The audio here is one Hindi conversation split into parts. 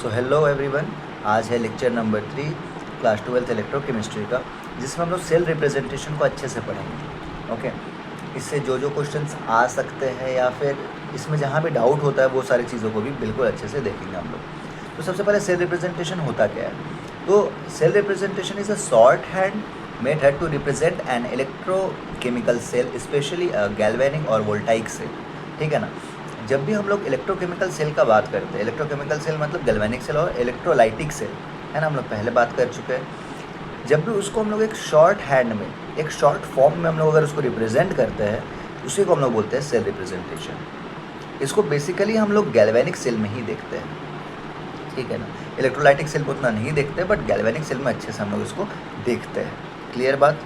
सो हेलो एवरीवन, आज है लेक्चर नंबर 3 क्लास 12 इलेक्ट्रोकेमिस्ट्री का, जिसमें हम लोग सेल रिप्रेजेंटेशन को अच्छे से पढ़ेंगे। ओके, इससे जो जो क्वेश्चंस आ सकते हैं या फिर इसमें जहाँ भी डाउट होता है वो सारी चीज़ों को भी बिल्कुल अच्छे से देखेंगे हम लोग। तो सबसे पहले सेल रिप्रेजेंटेशन होता क्या है? तो cell representation is a short hand method to represent an electrochemical cell, specially galvanic और वोल्टाइक सेल। ठीक है ना। जब भी हम लोग इलेक्ट्रोकेमिकल सेल का बात करते हैं, इलेक्ट्रोकेमिकल सेल मतलब गैल्वेनिक सेल और इलेक्ट्रोलाइटिक सेल, है ना, हम लोग पहले बात कर चुके हैं। जब भी उसको हम लोग एक शॉर्ट हैंड में, एक शॉर्ट फॉर्म में हम लोग अगर उसको रिप्रेजेंट करते हैं, उसी को हम लोग बोलते हैं सेल रिप्रेजेंटेशन। इसको बेसिकली हम लोग गैल्वेनिक सेल में ही देखते हैं, ठीक है ना। इलेक्ट्रोलाइटिक सेल में उतना नहीं देखते, बट गैल्वेनिक सेल में अच्छे से हम लोग इसको देखते हैं। क्लियर बात।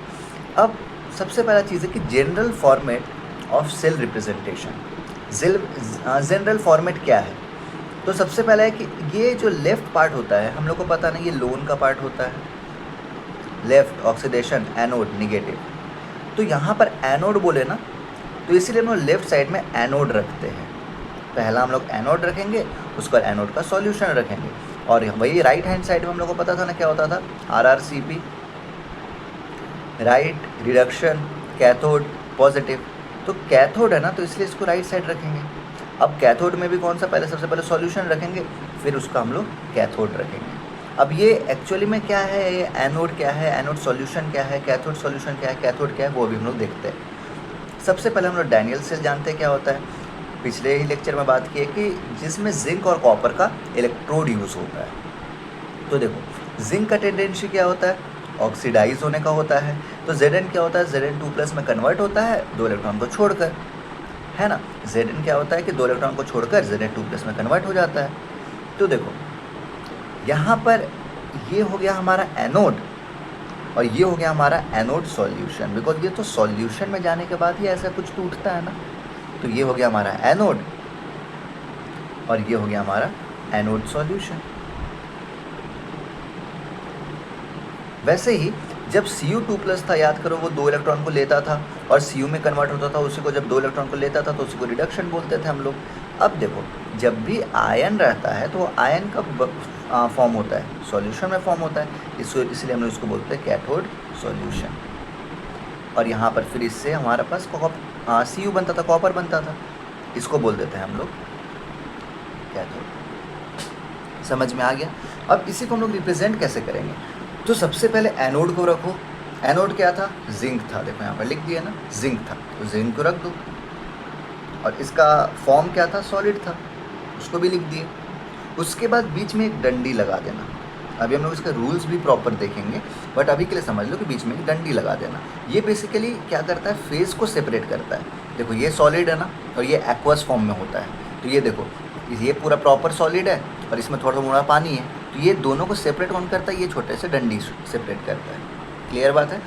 अब सबसे पहला चीज़ है कि general format of cell representation. General format क्या है? तो सबसे पहला है कि ये जो लेफ्ट पार्ट होता है, हम लोग को पता नहीं, ये लोन का पार्ट होता है, लेफ्ट ऑक्सीडेशन, एनोड निगेटिव। तो यहाँ पर एनोड बोले ना, तो इसीलिए हम लोग लेफ्ट साइड में एनोड रखते हैं। पहला हम लोग एनोड रखेंगे, उसका एनोड का सॉल्यूशन रखेंगे। और वही राइट हैंड साइड में हम लोग को पता था ना क्या होता था, RRCP, right reduction, cathode, positive. तो कैथोड है ना, तो इसलिए इसको राइट साइड रखेंगे। अब कैथोड में भी कौन सा, पहले सबसे पहले सॉल्यूशन रखेंगे, फिर उसका हम लोग कैथोड रखेंगे। अब ये एक्चुअली में क्या है, ये एनोड क्या है, एनोड सॉल्यूशन क्या है, कैथोड सॉल्यूशन क्या है, कैथोड क्या है, वो भी हम लोग देखते हैं। सबसे पहले हम लोग डैनियल सेल जानते हैं क्या होता है। पिछले ही लेक्चर में बात की है कि जिसमें जिंक और कॉपर का इलेक्ट्रोड यूज़ होता है। तो देखो, जिंक का टेंडेंसी क्या होता है, ऑक्सीडाइज होने का होता है। तो Zn क्या होता है, Zn2+ में कन्वर्ट होता है 2 इलेक्ट्रॉन को छोड़कर, है ना। Zn क्या होता है कि 2 इलेक्ट्रॉन को छोड़कर Zn2+ में कन्वर्ट हो जाता है। तो देखो यहाँ पर ये हो गया हमारा एनोड और ये हो गया हमारा एनोड सॉल्यूशन, बिकॉज ये तो सॉल्यूशन में जाने के बाद ही ऐसा कुछ टूटता है ना। तो ये हो गया हमारा एनोड और ये हो गया हमारा एनोड सॉल्यूशन। वैसे ही जब Cu2+ था, याद करो, वो 2 इलेक्ट्रॉन को लेता था और Cu में कन्वर्ट होता था, उसी को जब 2 इलेक्ट्रॉन को लेता था तो उसी को रिडक्शन बोलते थे हम लोग। अब देखो, जब भी आयन रहता है तो आयन का फॉर्म होता है, सॉल्यूशन में फॉर्म होता है, इसलिए हम लोग इसको बोलते हैं कैथोड सॉल्यूशन। और यहाँ पर फिर इससे हमारे पास Cu बनता था, कॉपर बनता था, इसको बोल देते हैं हम लोग कैथोड। समझ में आ गया। अब इसी को हम लोग रिप्रेजेंट कैसे करेंगे? तो सबसे पहले एनोड को रखो। एनोड क्या था, जिंक था, देखो यहाँ पर लिख दिया ना, जिंक था, तो जिंक को रख दो। और इसका फॉर्म क्या था, सॉलिड था, उसको भी लिख दिए। उसके बाद बीच में एक डंडी लगा देना। अभी हम लोग इसके रूल्स भी प्रॉपर देखेंगे, बट अभी के लिए समझ लो कि बीच में एक डंडी लगा देना। ये बेसिकली क्या करता है, फेज को सेपरेट करता है। देखो ये सॉलिड है ना, और ये एक्वस फॉर्म में होता है। तो ये देखो, ये पूरा प्रॉपर सॉलिड है और इसमें थोड़ा थोड़ा पानी है, तो ये दोनों को सेपरेट कौन करता है, ये छोटे से डंडी सेपरेट करता है। क्लियर बात है।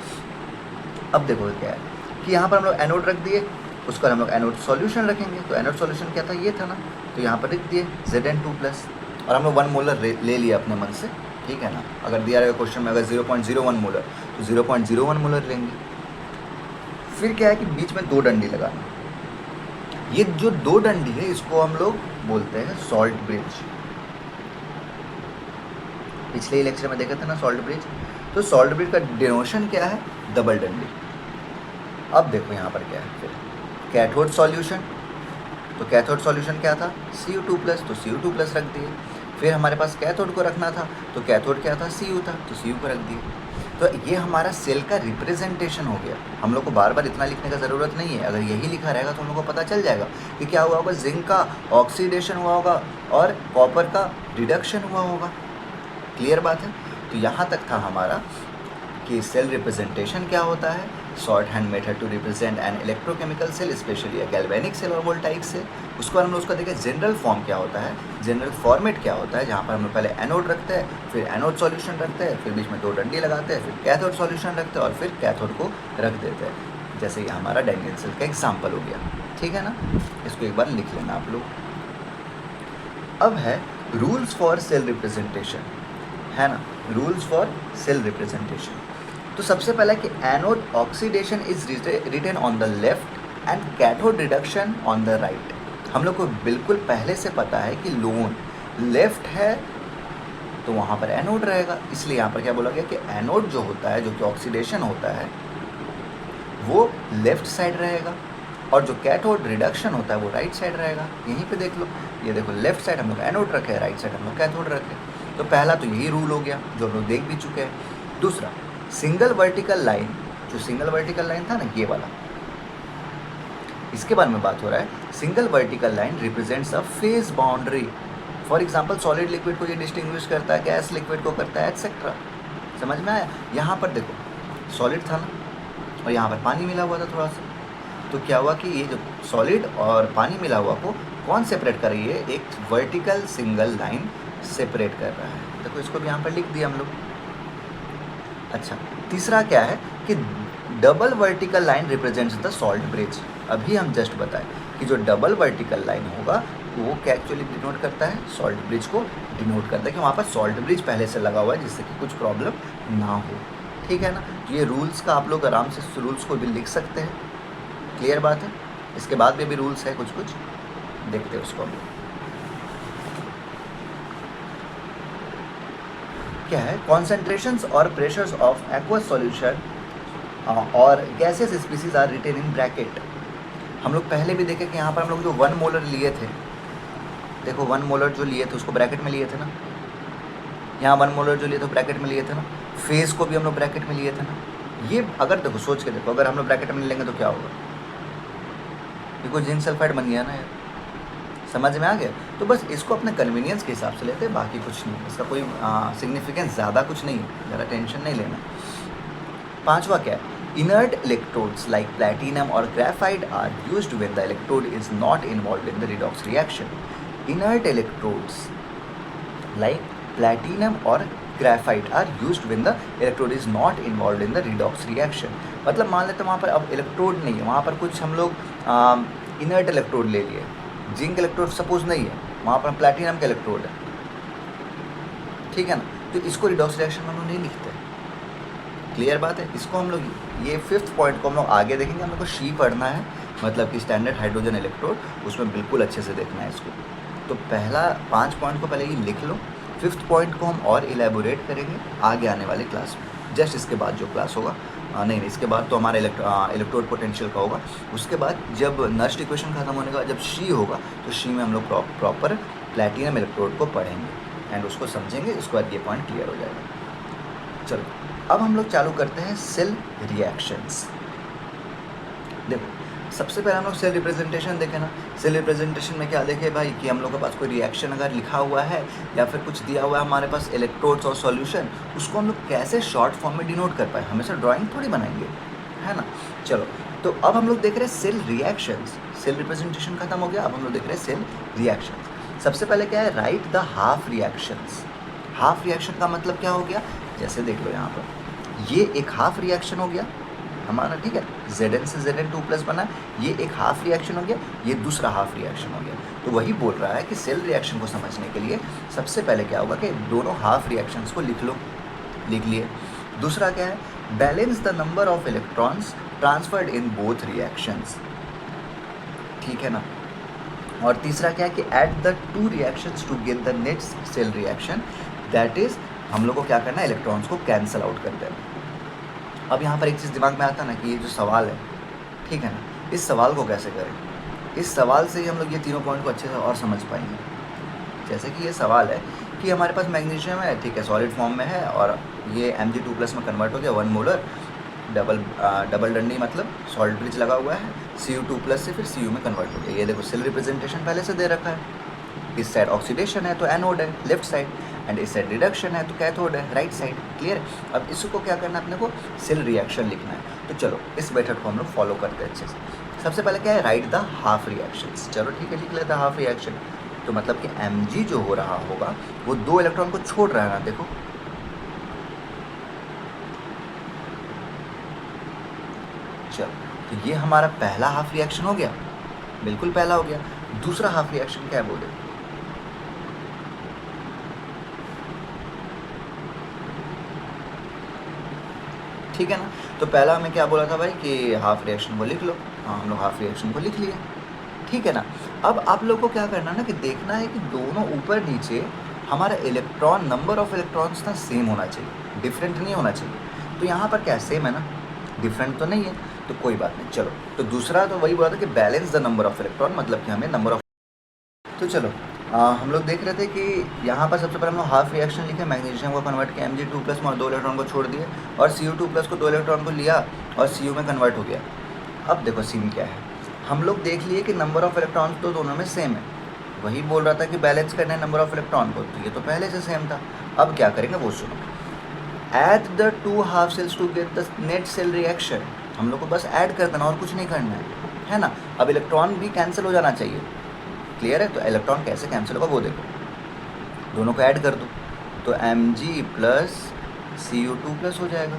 अब देखो क्या है कि यहाँ पर हम लोग एनोड रख दिए, उसका हम लोग एनोड सॉल्यूशन रखेंगे। तो एनोड सॉल्यूशन क्या था, ये था ना, तो यहाँ पर लिख दिए Zn2+, और हम लोग 1 मोलर ले लिया अपने मन से, ठीक है ना। अगर दिया रहेगा क्वेश्चन में अगर 0.01 मोलर, तो 0.01 मोलर लेंगे। फिर क्या है कि बीच में 2 डंडी लगाना। ये जो 2 डंडी है, इसको हम लोग बोलते हैं सॉल्ट ब्रिज। पिछले ही लेक्चर में देखा था ना सॉल्ट ब्रिज। तो सॉल्ट ब्रिज का डिनोशन क्या है, डबल डंडी। अब देखो यहाँ पर क्या है, फिर कैथोड सॉल्यूशन। तो कैथोड सॉल्यूशन क्या था, Cu2+, तो Cu2+ रख दिए। फिर हमारे पास कैथोड को रखना था, तो कैथोड क्या था, Cu था, तो Cu को रख दिए। तो ये हमारा सेल का रिप्रेजेंटेशन हो गया। हम लोग को बार बार इतना लिखने का ज़रूरत नहीं है। अगर यही लिखा रहेगा तो हम लोग को पता चल जाएगा कि क्या हुआ होगा, जिंक का ऑक्सीडेशन हुआ होगा और कॉपर का रिडक्शन हुआ होगा। क्लियर बात है। तो यहाँ तक था हमारा कि सेल रिप्रेजेंटेशन क्या होता है, short hand method to represent an electrochemical cell, specially galvanic cell और वोल्टाइक सेल। उसके बाद हम लोग उसका देखें जनरल फॉर्म क्या होता है, जनरल फॉर्मेट क्या होता है, जहाँ पर हम लोग पहले एनोड रखते हैं, फिर एनोड सॉल्यूशन रखते हैं, फिर बीच में 2 डंडी लगाते हैं, फिर कैथोड सॉल्यूशन रखते हैं और फिर कैथोड को रख देते हैं। जैसे ये हमारा डैनियल सेल का एग्जाम्पल हो गया, ठीक है ना। इसको एक बार लिख लेना आप लोग। अब है रूल्स फॉर सेल रिप्रेजेंटेशन, है ना, रूल्स फॉर सेल रिप्रेजेंटेशन। तो सबसे पहला कि anode oxidation is written on the left and cathode reduction on the right. हम लोग को बिल्कुल पहले से पता है कि लोन लेफ्ट है तो वहाँ पर एनोड रहेगा। इसलिए यहाँ पर क्या बोला गया कि एनोड जो होता है, जो कि ऑक्सीडेशन होता है, वो लेफ्ट साइड रहेगा, और जो कैथोड रिडक्शन होता है वो राइट साइड रहेगा। यहीं पे देख लो, ये देखो लेफ्ट साइड हम लोग एनोड रखे, राइट साइड हम लोग कैथोड रखे। तो पहला तो यही रूल हो गया जो हम लोग देख भी चुके हैं। दूसरा, सिंगल वर्टिकल लाइन, जो सिंगल वर्टिकल लाइन था ना, ये वाला, इसके बारे में बात हो रहा है। Single vertical line represents a phase boundary. For example solid liquid को ये डिस्टिंग्विश करता है, गैस लिक्विड को करता है, एटसेट्रा। समझ में आया? यहाँ पर देखो सॉलिड था ना, और यहाँ पर पानी मिला हुआ था थोड़ा सा, तो क्या हुआ कि ये जो सॉलिड और पानी मिला हुआ को कौन सेपरेट कर रही है? एक वर्टिकल सिंगल लाइन सेपरेट कर रहा है। देखो इसको भी यहाँ पर लिख दिया हम लोग। अच्छा, तीसरा क्या है कि double vertical line represents the salt bridge. अभी हम जस्ट बताएं कि जो डबल वर्टिकल लाइन होगा वो क्या एक्चुअली डिनोट करता है? सॉल्ट ब्रिज को डिनोट करता है कि वहाँ पर सॉल्ट ब्रिज पहले से लगा हुआ है, जिससे कि कुछ प्रॉब्लम ना हो। ठीक है ना? तो ये रूल्स का आप लोग आराम से रूल्स को भी लिख सकते हैं। क्लियर बात है? इसके बाद भी अभी रूल्स है कुछ कुछ, देखते हैं उसको। क्या है? कॉन्सेंट्रेशंस और प्रेशर्स ऑफ एक्वस सॉल्यूशन और gases species are written in bracket. हम लोग पहले भी देखे कि यहाँ पर हम लोग जो 1 मोलर लिए थे, देखो 1 मोलर जो लिए थे उसको ब्रैकेट में लिए थे ना, यहाँ 1 मोलर जो लिए थे ब्रैकेट में लिए थे ना, फेज को भी हम लोग ब्रैकेट में लिए थे ना। ये अगर देखो सोच के देखो, अगर हम लोग ब्रैकेट में लेंगे तो क्या होगा? देखो जिंक सल्फाइड बन गया ना यार। समझ में आ गया? तो बस इसको अपने कन्वीनियंस के हिसाब से लेते हैं, बाकी कुछ नहीं, इसका कोई सिग्निफिकेंस ज़्यादा कुछ नहीं है, ज़्यादा टेंशन नहीं लेना। पांचवा क्या है? इनर्ट इलेक्ट्रोड्स लाइक प्लैटिनम और graphite are used when the electrode is not involved in the redox reaction. Inert electrodes like platinum और graphite are used when the electrode is not involved in the redox reaction. मतलब मान लेते हैं वहाँ पर अब इलेक्ट्रोड नहीं है, वहाँ पर कुछ हम लोग इनर्ट इलेक्ट्रोड ले लिए, जिंक इलेक्ट्रोड सपोज नहीं है, वहाँ पर प्लैटिनम का इलेक्ट्रोड है। ठीक है ना? तो इसको रिडॉक्स रिएक्शन में हम लोग नहीं लिखते। क्लियर बात है? इसको हम लोग, ये 5th पॉइंट को हम लोग आगे देखेंगे। हम लोग को शी पढ़ना है, मतलब कि स्टैंडर्ड हाइड्रोजन इलेक्ट्रोड, उसमें बिल्कुल अच्छे से देखना है इसको। तो पहला 5 पॉइंट को पहले ही लिख लो, 5th पॉइंट को हम और इलेबोरेट करेंगे आगे आने वाले क्लास में, जस्ट इसके बाद जो क्लास होगा। नहीं, इसके बाद तो हमारा इलेक्ट्रोड पोटेंशियल का होगा। उसके बाद जब नस्ट इक्वेशन खत्म होने का जब शी होगा, तो शी में हम लोग प्रॉपर प्लैटिनम इलेक्ट्रोड को पढ़ेंगे एंड उसको समझेंगे। उसके बाद ये पॉइंट क्लियर हो जाएगा। चलो अब हम लोग चालू करते हैं सेल रिएक्शंस। देखो सबसे पहले हम लोग सेल रिप्रेजेंटेशन देखें ना। सेल रिप्रेजेंटेशन में क्या देखे भाई कि हम लोग के पास कोई रिएक्शन अगर लिखा हुआ है या फिर कुछ दिया हुआ है हमारे पास इलेक्ट्रोड्स और सॉल्यूशन, उसको हम लोग कैसे शॉर्ट फॉर्म में डिनोट कर पाए। हमेशा ड्राइंग थोड़ी बनाएंगे, है ना। चलो तो अब हम लोग देख रहे हैं सेल रिएक्शंस। सेल रिप्रेजेंटेशन खत्म हो गया, अब हम लोग देख रहे हैं सेल रिएक्शंस। सबसे पहले क्या है? Right the half reactions. Half reaction का मतलब क्या हो गया? जैसे देख लो यहाँ पर, ये एक हाफ रिएक्शन हो गया हमारा, ठीक है, Zn से Zn2 प्लस बना, ये एक हाफ रिएक्शन हो गया, ये दूसरा हाफ रिएक्शन हो गया। तो वही बोल रहा है कि सेल रिएक्शन को समझने के लिए सबसे पहले क्या होगा कि दोनों हाफ रिएक्शंस को लिख लो, लिख लिए। दूसरा क्या है? Balance the number of electrons transferred in both reactions, ठीक है ना। और तीसरा क्या है कि add the 2 reactions to get the net cell reaction, that is हम लोग को क्या करना है? इलेक्ट्रॉन्स को कैंसिल आउट कर देना। अब यहाँ पर एक चीज़ दिमाग में आता है ना कि ये जो सवाल है, ठीक है ना, इस सवाल को कैसे करें। इस सवाल से ही हम लोग ये तीनों पॉइंट को अच्छे से और समझ पाएंगे। जैसे कि ये सवाल है कि हमारे पास मैग्नीशियम है, ठीक है, सॉलिड फॉर्म में है, और ये Mg2+ में कन्वर्ट हो गया 1 मोलर, डबल डंडी मतलब सॉल्ट ब्रिज लगा हुआ है, Cu2+ से फिर Cu में कन्वर्ट हो गया। ये देखो सेल रिप्रेजेंटेशन पहले से दे रखा है। इस साइड ऑक्सीडेशन है तो एनोड है लेफ्ट साइड, एंड इस साइड रिडक्शन है तो कैथोड है राइट साइड। क्लियर है? अब इसको क्या करना है? अपने को सेल रिएक्शन लिखना है। तो चलो इस मेथड को हम लोग फॉलो करते हैं अच्छे से। सबसे पहले क्या है? Right the half reactions. चलो ठीक है, लिख लेते हैं हाफ रिएक्शन। तो मतलब कि Mg जो हो रहा होगा वो 2 इलेक्ट्रॉन को छोड़ रहा है ना, देखो। चलो तो ये हमारा पहला हाफ रिएक्शन हो गया, बिल्कुल पहला हो गया। दूसरा हाफ रिएक्शन क्या है बोले? ठीक है ना। तो पहला हमें क्या बोला था भाई कि हाफ रिएक्शन को लिख लो। हाँ, हम लोग हाफ रिएक्शन को लिख लिए, ठीक है ना। अब आप लोग को क्या करना है ना कि देखना है कि दोनों ऊपर नीचे हमारा इलेक्ट्रॉन, नंबर ऑफ इलेक्ट्रॉन्स ना सेम होना चाहिए, डिफरेंट नहीं होना चाहिए। तो यहाँ पर क्या सेम है ना, डिफरेंट तो नहीं है, तो कोई बात नहीं। चलो, तो दूसरा तो वही बोला था कि balance the number of electron, मतलब कि हमें नंबर ऑफ, तो चलो हम लोग देख रहे थे कि यहाँ पर सबसे पहले हम लोग हाफ रिएक्शन लिखे, मैग्नीशियम को कन्वर्ट किया Mg2+ में और 2 इलेक्ट्रॉन को छोड़ दिए, और Cu2+ को 2 इलेक्ट्रॉन को लिया और Cu में कन्वर्ट हो गया। अब देखो सीन क्या है, हम लोग देख लिए कि नंबर ऑफ इलेक्ट्रॉन तो दोनों में सेम है, वही बोल रहा था कि बैलेंस करना है नंबर ऑफ इलेक्ट्रॉन को, तो ये तो पहले से सेम था। अब क्या करेंगे वो सुनो, add the 2 half cells to get the net cell reaction, हम लोग को बस ऐड कर देना और कुछ नहीं करना है ना। अब इलेक्ट्रॉन भी कैंसिल हो जाना चाहिए, क्लियर है। तो इलेक्ट्रॉन कैसे कैंसिल होगा वो देखो, दोनों को ऐड कर दो तो Mg+ Cu2+ हो जाएगा,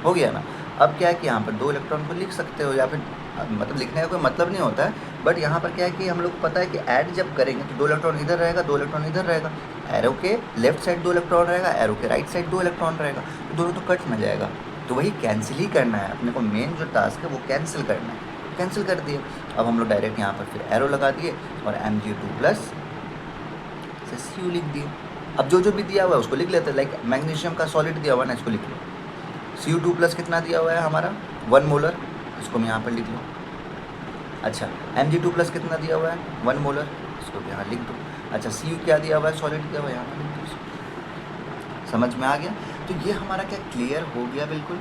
हो गया ना। अब क्या है कि यहाँ पर 2 इलेक्ट्रॉन को लिख सकते हो, या फिर मतलब लिखने का कोई मतलब नहीं होता है, बट यहाँ पर क्या है कि हम लोग को पता है कि ऐड जब करेंगे तो 2 इलेक्ट्रॉन इधर रहेगा, 2 इलेक्ट्रॉन इधर रहेगा, एरो के लेफ्ट साइड 2 इलेक्ट्रॉन रहेगा, एरो के राइट साइड 2 इलेक्ट्रॉन रहेगा, तो दोनों तो कट ना जाएगा। तो वही कैंसिल ही करना है अपने को, मेन जो टास्क है वो कैंसिल करना है, कैंसिल कर दिए। अब हम लोग डायरेक्ट यहाँ पर फिर एरो लगा दिए और Mg2+ से Cu लिख दिए। अब जो जो भी दिया हुआ है उसको लिख लेते हैं, लाइक मैग्नीशियम का सॉलिड दिया हुआ है ना, इसको लिख लो। Cu2+ कितना दिया हुआ है हमारा 1 मोलर, इसको मैं यहाँ पर लिख लूँ। अच्छा, Mg2+ कितना दिया हुआ है 1 मोलर, इसको भी यहाँ लिख दो। अच्छा, Cu क्या दिया हुआ है, सॉलिड दिया हुआ है, यहाँ पर लिख दो। समझ में आ गया। तो ये हमारा क्या क्लियर हो गया, बिल्कुल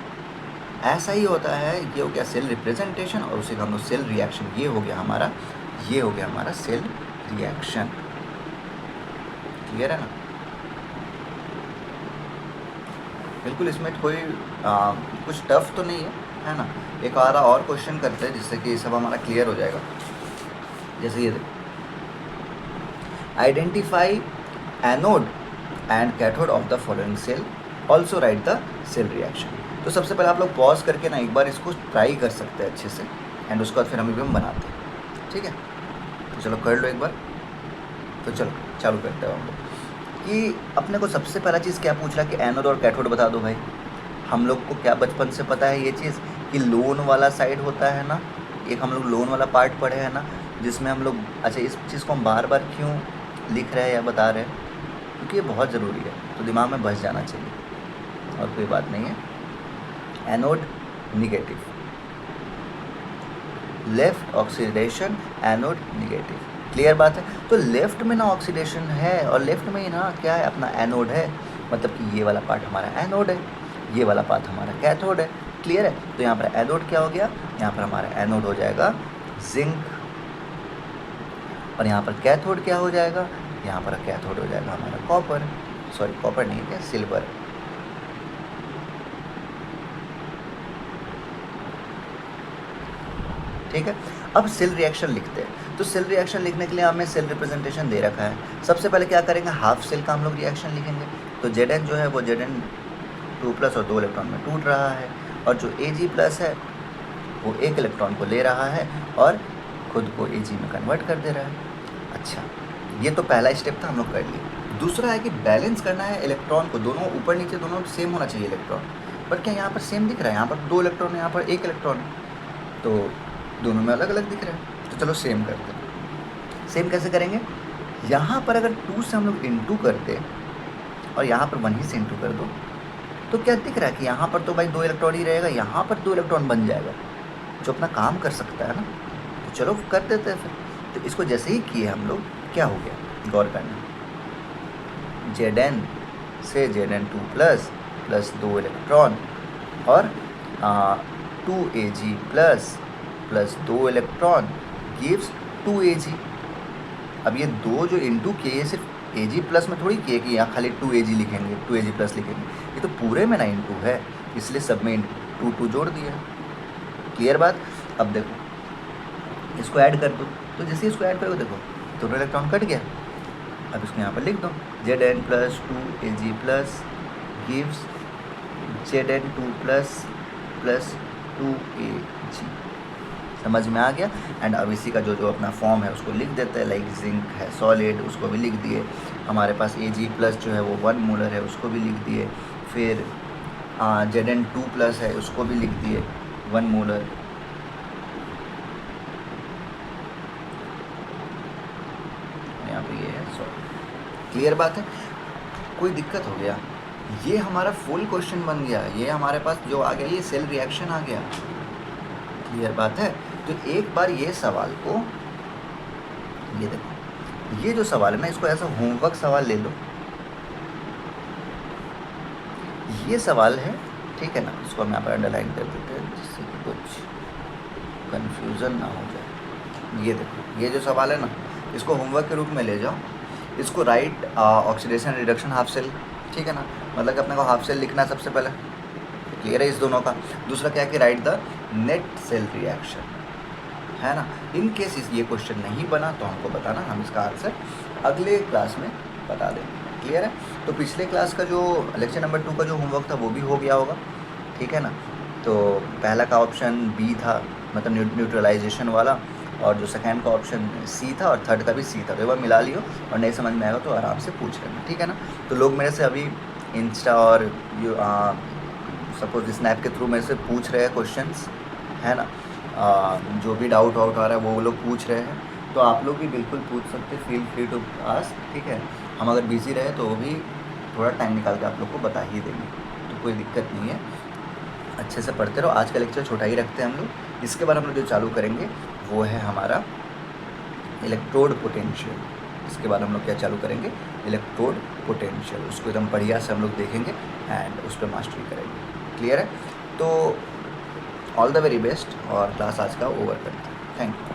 ऐसा ही होता है। ये हो गया सेल रिप्रेजेंटेशन, और उसे हम लोग सेल रिएक्शन, ये हो गया हमारा, ये हो गया हमारा सेल रिएक्शन, क्लियर है ना। बिल्कुल, इसमें कोई कुछ टफ तो नहीं है ना। एक आधा और क्वेश्चन करते हैं जिससे कि सब हमारा क्लियर हो जाएगा। जैसे ये देखो, identify anode and cathode of the following cell, also write the cell reaction. तो सबसे पहले आप लोग पॉज करके ना एक बार इसको ट्राई कर सकते हैं अच्छे से, एंड उसके बाद फिर हम बनाते हैं, ठीक है। तो चलो कर लो एक बार। तो चलो चालू करते हैं हम लोग कि अपने को सबसे पहला चीज़ क्या पूछ रहा है कि एनोड और कैथोड बता दो भाई। हम लोग को क्या बचपन से पता है ये चीज़ कि लोन वाला साइड होता है ना, एक हम लोग लोन वाला पार्ट पढ़े हैं ना, जिसमें हम लोग, अच्छा इस चीज़ को हम बार बार क्यों लिख रहे हैं या बता रहे हैं, क्योंकि ये बहुत ज़रूरी है, तो दिमाग में बस जाना चाहिए और कोई बात नहीं है। Anode negative, left oxidation, anode negative, clear बात है। तो लेफ्ट में ना ऑक्सीडेशन है और लेफ्ट में ही ना क्या है अपना एनोड है, मतलब कि ये वाला पार्ट हमारा एनोड है, ये वाला पार्ट हमारा कैथोड है, क्लियर है। तो यहाँ पर एनोड क्या हो गया, यहाँ पर हमारा एनोड हो जाएगा जिंक, और यहाँ पर कैथोड क्या हो जाएगा, यहाँ पर कैथोड हो जाएगा हमारा कॉपर, सॉरी कॉपर नहीं है, सिल्वर। ठीक है। अब सेल रिएक्शन लिखते हैं, तो सेल रिएक्शन लिखने के लिए हमें सेल रिप्रेजेंटेशन दे रखा है। सबसे पहले क्या करेंगे, हाफ सेल का हम लोग रिएक्शन लिखेंगे। तो Zn जो है वो Zn2+ और 2 इलेक्ट्रॉन में टूट रहा है, और जो Ag+ है वो 1 इलेक्ट्रॉन को ले रहा है और खुद को Ag में कन्वर्ट कर दे रहा है। अच्छा, ये तो पहला स्टेप था, हम लोग कर लिए। दूसरा है कि बैलेंस करना है इलेक्ट्रॉन को, दोनों ऊपर नीचे दोनों सेम होना चाहिए इलेक्ट्रॉन, बट क्या यहाँ पर सेम दिख रहा है, यहाँ पर 2 इलेक्ट्रॉन है, यहाँ पर 1 इलेक्ट्रॉन है, तो दोनों में अलग अलग दिख रहा है। तो चलो सेम करते हैं। सेम कैसे करेंगे, यहाँ पर अगर 2 से हम लोग इंटू करते और यहाँ पर 1 ही से इंटू कर दो, तो क्या दिख रहा है कि यहाँ पर तो भाई 2 इलेक्ट्रॉन ही रहेगा, यहाँ पर 2 इलेक्ट्रॉन बन जाएगा, जो अपना काम कर सकता है ना। तो चलो कर देते हैं फिर। तो इसको जैसे ही किए हम लोग, क्या हो गया, गौर करना, Zn से Zn2+ प्लस 2 इलेक्ट्रॉन और 2Ag+ plus 2 electron gives 2Ag। अब ये 2 जो इंटू किए, ये सिर्फ Ag+ में थोड़ी किए कि यहाँ खाली 2Ag लिखेंगे, 2Ag+ लिखेंगे, ये तो पूरे में ना इंटू है, इसलिए सब में 2 जोड़ दिया। क्लियर बात। अब देखो इसको ऐड कर दो, तो जैसे इसको ऐड करोगे देखो दोनों इलेक्ट्रॉन कट गया। अब इसको यहाँ पर लिख दो, Zn plus 2Ag+ gives Zn2+ plus 2Ag। समझ में आ गया। एंड अब इसी का जो जो अपना फॉर्म है उसको लिख देते हैं, लाइक जिंक है सॉलिड, उसको भी लिख दिए। हमारे पास Ag+ जो है वो 1 मोलर है, उसको भी लिख दिए। फिर Zn2+ है, उसको भी लिख दिए 1 मोलर। यहाँ पे ये है सॉलिड, क्लियर बात है? कोई दिक्कत हो गया? ये हमारा फुल क्वेश्चन बन गया, ये हमारे पास जो आ गया ये सेल रिएक्शन आ गया। क्लियर बात है? तो एक बार ये सवाल को, ये देखो, ये जो सवाल है ना, इसको ऐसा होमवर्क सवाल ले लो। ये सवाल है, ठीक है ना, इसको हम यहाँ पर अंडरलाइन कर देते हैं जिससे कि कुछ कन्फ्यूज़न ना हो जाए। ये देखो, ये जो सवाल है ना, इसको होमवर्क के रूप में ले जाओ। इसको write oxidation reduction half cell, ठीक है ना, मतलब कि अपने को हाफ सेल लिखना है सबसे पहले। क्लियर है इस दोनों का? दूसरा क्या है कि right the net cell reaction, है ना। इन केस ये क्वेश्चन नहीं बना तो हमको बताना, हम इसका आंसर अगले क्लास में बता देंगे। क्लियर है? तो पिछले क्लास का जो लेक्चर नंबर 2 का जो होमवर्क था वो भी हो गया होगा, ठीक है ना। तो पहला का ऑप्शन बी था, मतलब न्यूट्रलाइजेशन वाला, और जो सेकंड का ऑप्शन सी था, और थर्ड का भी सी था। तो एक बार मिला लियो, और नहीं समझ में आएगा तो आराम से पूछ लेना, ठीक है ना। तो लोग मेरे से अभी इंस्टा और सपोज स्नैप के थ्रू मेरे से पूछ रहे हैं क्वेश्चंस, है ना। जो भी डाउट वाउट आ रहा है वो लोग पूछ रहे हैं, तो आप लोग भी बिल्कुल पूछ सकते, फील फ्री टू आस्क, ठीक है। हम अगर बिज़ी रहे तो वो भी थोड़ा टाइम निकाल के आप लोग को बता ही देंगे, तो कोई दिक्कत नहीं है। अच्छे से पढ़ते रहो। आज का लेक्चर छोटा ही रखते हैं हम लोग। इसके बाद हम लोग जो चालू करेंगे वो है हमारा इलेक्ट्रोड पोटेंशियल। इसके बाद हम लोग क्या चालू करेंगे? Electrode potential. उसको एकदम बढ़िया से हम लोग देखेंगे एंड उस पर मास्टरी करेंगे। क्लियर है? तो ऑल द वेरी बेस्ट, और क्लास आज का ओवर करते हैं। Thank you.